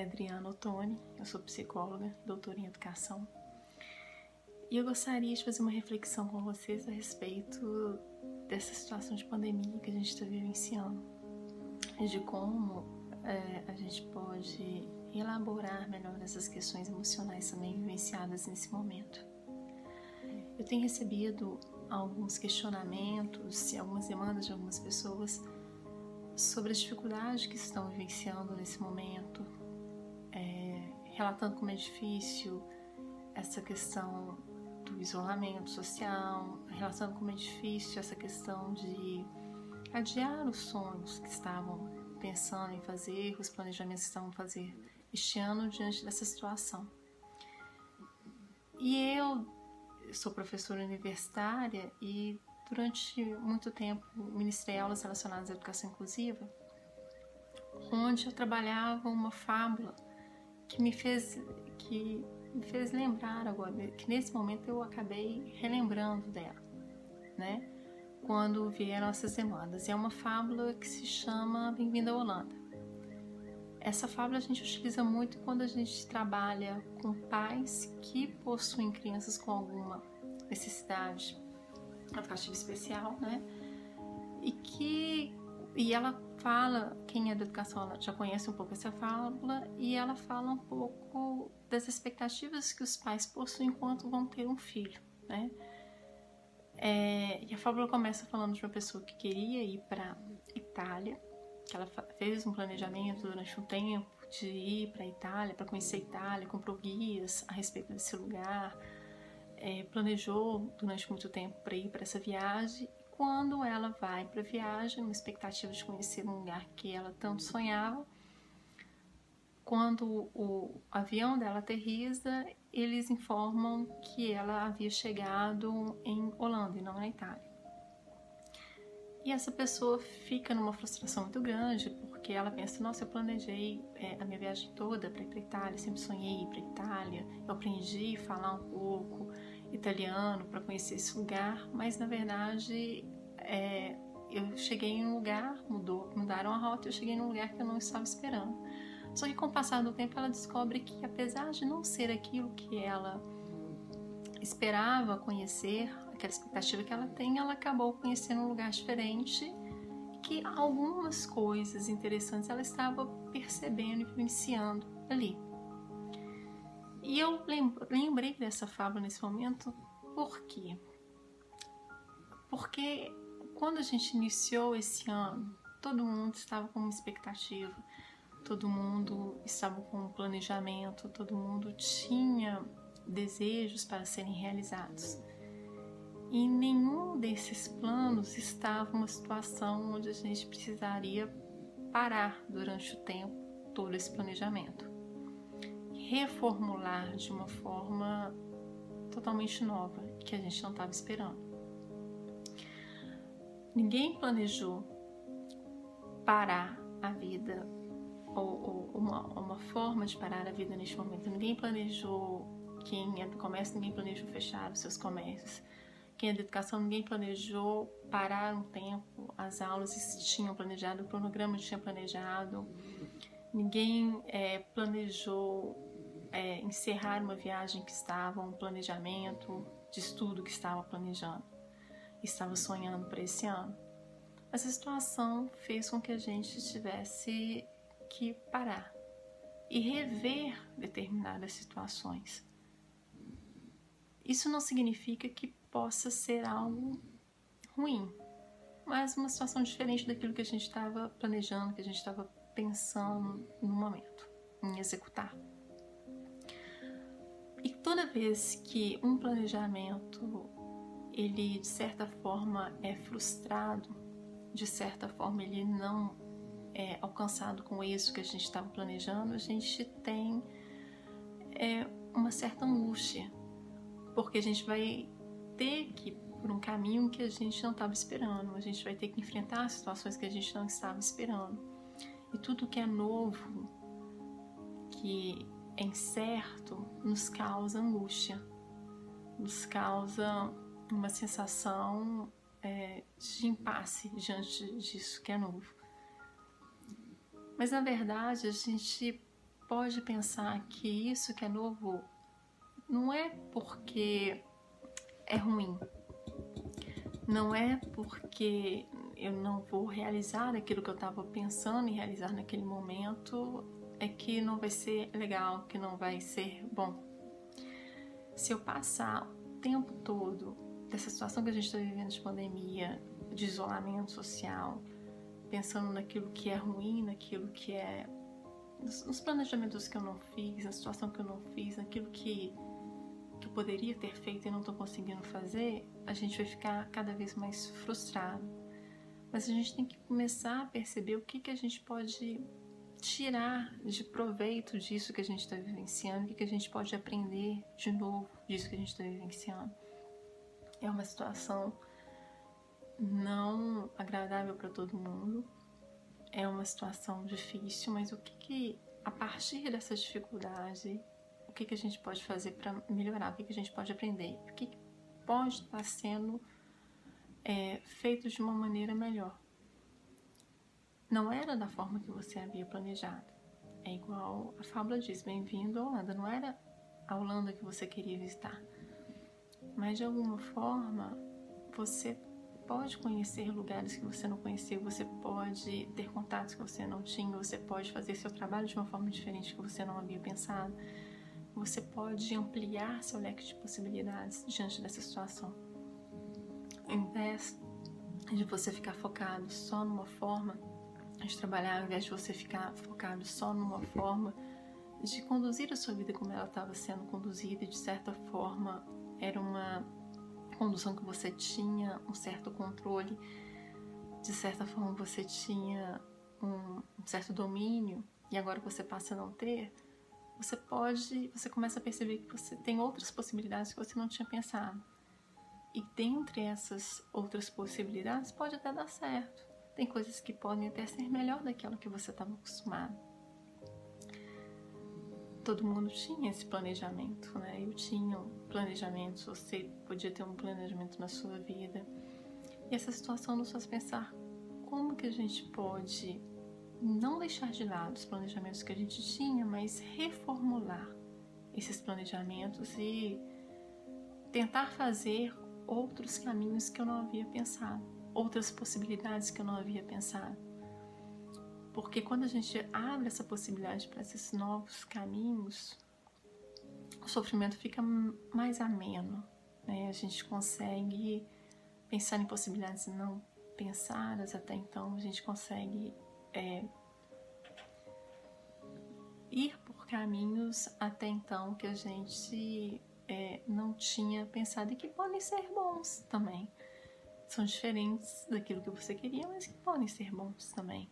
Adriana Ottoni, eu sou psicóloga, doutora em educação, e eu gostaria de fazer uma reflexão com vocês a respeito dessa situação de pandemia que a gente está vivenciando, de como a gente pode elaborar melhor essas questões emocionais também vivenciadas nesse momento. Eu tenho recebido alguns questionamentos e algumas demandas de algumas pessoas sobre a dificuldade que estão vivenciando nesse momento, relatando como é difícil essa questão do isolamento social, relatando como é difícil essa questão de adiar os sonhos que estavam pensando em fazer, os planejamentos que estavam fazer este ano diante dessa situação. E eu sou professora universitária e durante muito tempo ministrei aulas relacionadas à educação inclusiva, onde eu trabalhava uma fábula que me fez lembrar agora, que nesse momento eu acabei relembrando dela, né? Quando vieram essas demandas. É uma fábula que se chama Bem-vindo à Holanda. Essa fábula a gente utiliza muito quando a gente trabalha com pais que possuem crianças com alguma necessidade educativa especial, né? E ela fala, quem é da educação ela já conhece um pouco essa fábula, e ela fala um pouco das expectativas que os pais possuem enquanto vão ter um filho, né? E a fábula começa falando de uma pessoa que queria ir para Itália, que ela fez um planejamento durante um tempo de ir para a Itália, para conhecer a Itália, comprou guias a respeito desse lugar, planejou durante muito tempo para ir para essa viagem. E quando ela vai para a viagem, uma expectativa de conhecer um lugar que ela tanto sonhava, quando o avião dela aterriza, eles informam que ela havia chegado em Holanda e não na Itália. E essa pessoa fica numa frustração muito grande, porque ela pensa, nossa, eu planejei a minha viagem toda para ir para a Itália, sempre sonhei ir para a Itália, eu aprendi a falar um pouco italiano para conhecer esse lugar, mas na verdade eu cheguei em um lugar, mudaram a rota, eu cheguei num lugar que eu não estava esperando. Só que com o passar do tempo ela descobre que, apesar de não ser aquilo que ela esperava conhecer, aquela expectativa que ela tem, ela acabou conhecendo um lugar diferente, que algumas coisas interessantes ela estava percebendo e vivenciando ali. E eu lembrei dessa fábula nesse momento, por quê? Porque quando a gente iniciou esse ano, todo mundo estava com uma expectativa, todo mundo estava com um planejamento, todo mundo tinha desejos para serem realizados. E nenhum desses planos estava uma situação onde a gente precisaria parar durante o tempo todo esse planejamento. Reformular de uma forma totalmente nova, que a gente não estava esperando. Ninguém planejou parar a vida ou uma forma de parar a vida neste momento. Ninguém planejou, quem é do comércio, ninguém planejou fechar os seus comércios. Quem é da educação, ninguém planejou parar um tempo as aulas tinham planejado, o cronograma tinha planejado. Ninguém planejou encerrar uma viagem que estava, um planejamento de estudo que estava planejando, estava sonhando para esse ano. Essa situação fez com que a gente tivesse que parar e rever determinadas situações. Isso não significa que possa ser algo ruim, mas uma situação diferente daquilo que a gente estava planejando, que a gente estava pensando no momento, em executar. E toda vez que um planejamento, ele de certa forma é frustrado, de certa forma ele não é alcançado com isso que a gente estava planejando, a gente tem uma certa angústia, porque a gente vai ter que ir por um caminho que a gente não estava esperando, a gente vai ter que enfrentar situações que a gente não estava esperando. E tudo que é novo, que é incerto, nos causa angústia, nos causa uma sensação de impasse diante disso que é novo. Mas na verdade a gente pode pensar que isso que é novo não é porque é ruim, não é porque eu não vou realizar aquilo que eu estava pensando em realizar naquele momento, é que não vai ser legal, que não vai ser bom. Se eu passar o tempo todo dessa situação que a gente está vivendo de pandemia, de isolamento social, pensando naquilo que é ruim, naquilo que é... nos planejamentos que eu não fiz, na situação que eu não fiz, naquilo que eu poderia ter feito e não estou conseguindo fazer, a gente vai ficar cada vez mais frustrado. Mas a gente tem que começar a perceber o que a gente pode tirar de proveito disso que a gente está vivenciando, o que a gente pode aprender de novo disso que a gente está vivenciando. É uma situação não agradável para todo mundo, é uma situação difícil, mas o que a partir dessa dificuldade, o que a gente pode fazer para melhorar, o que a gente pode aprender, o que pode estar sendo feito de uma maneira melhor. Não era da forma que você havia planejado. É igual a fábula diz, bem-vindo à Holanda. Não era a Holanda que você queria visitar. Mas de alguma forma, você pode conhecer lugares que você não conheceu, você pode ter contatos que você não tinha, você pode fazer seu trabalho de uma forma diferente que você não havia pensado. Você pode ampliar seu leque de possibilidades diante dessa situação. Ao invés de você ficar focado só numa forma de trabalhar, ao invés de você ficar focado só numa forma de conduzir a sua vida como ela estava sendo conduzida, e de certa forma era uma condução que você tinha um certo controle, de certa forma você tinha um certo domínio, e agora você passa a não ter, você começa a perceber que você tem outras possibilidades que você não tinha pensado. E dentre essas outras possibilidades pode até dar certo. Tem coisas que podem até ser melhor daquilo que você estava acostumado. Todo mundo tinha esse planejamento, né? Eu tinha um planejamento, você podia ter um planejamento na sua vida. E essa situação nos faz pensar como que a gente pode não deixar de lado os planejamentos que a gente tinha, mas reformular esses planejamentos e tentar fazer outros caminhos que eu não havia pensado, outras possibilidades que eu não havia pensado. Porque quando a gente abre essa possibilidade para esses novos caminhos, o sofrimento fica mais ameno, né? A gente consegue pensar em possibilidades não pensadas até então, a gente consegue ir por caminhos até então que a gente não tinha pensado e que podem ser bons também. São diferentes daquilo que você queria, mas que podem ser bons também.